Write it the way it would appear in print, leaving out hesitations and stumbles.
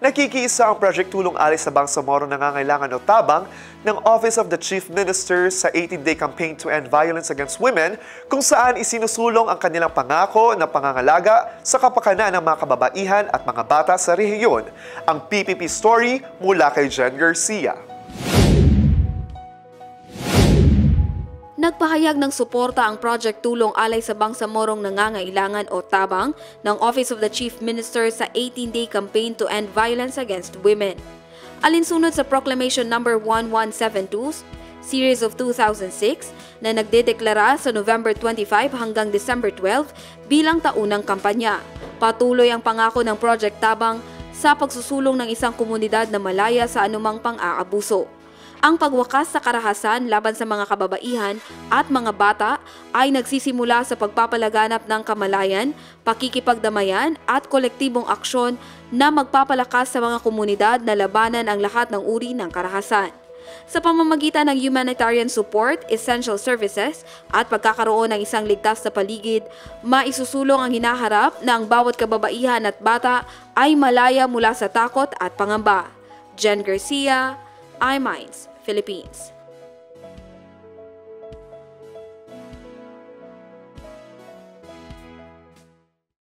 Nakikiisa ang Project Tulong Alay sa Bangsamoro Nangangailangan o Tabang ng Office of the Chief Minister sa 18-day campaign to end violence against women kung saan isinusulong ang kanilang pangako na pangangalaga sa kapakanan ng mga kababaihan at mga bata sa rehiyon. Ang PPP story mula kay Jen Garcia. Nagpahayag ng suporta ang Project Tulong Alay sa Bangsamorong Nangangailangan o Tabang ng Office of the Chief Minister sa 18-day campaign to end violence against women. Alinsunod sa Proclamation No. 1172, Series of 2006 na nagdedeklara sa November 25 hanggang December 12 bilang taunang kampanya. Patuloy ang pangako ng Project Tabang sa pagsusulong ng isang komunidad na malaya sa anumang pang-aabuso. Ang pagwakas sa karahasan laban sa mga kababaihan at mga bata ay nagsisimula sa pagpapalaganap ng kamalayan, pakikipagdamayan at kolektibong aksyon na magpapalakas sa mga komunidad na labanan ang lahat ng uri ng karahasan. Sa pamamagitan ng humanitarian support, essential services at pagkakaroon ng isang ligtas na paligid, maisusulong ang hinaharap na ang bawat kababaihan at bata ay malaya mula sa takot at pangamba. Jen Garcia, iMinds, Philippines.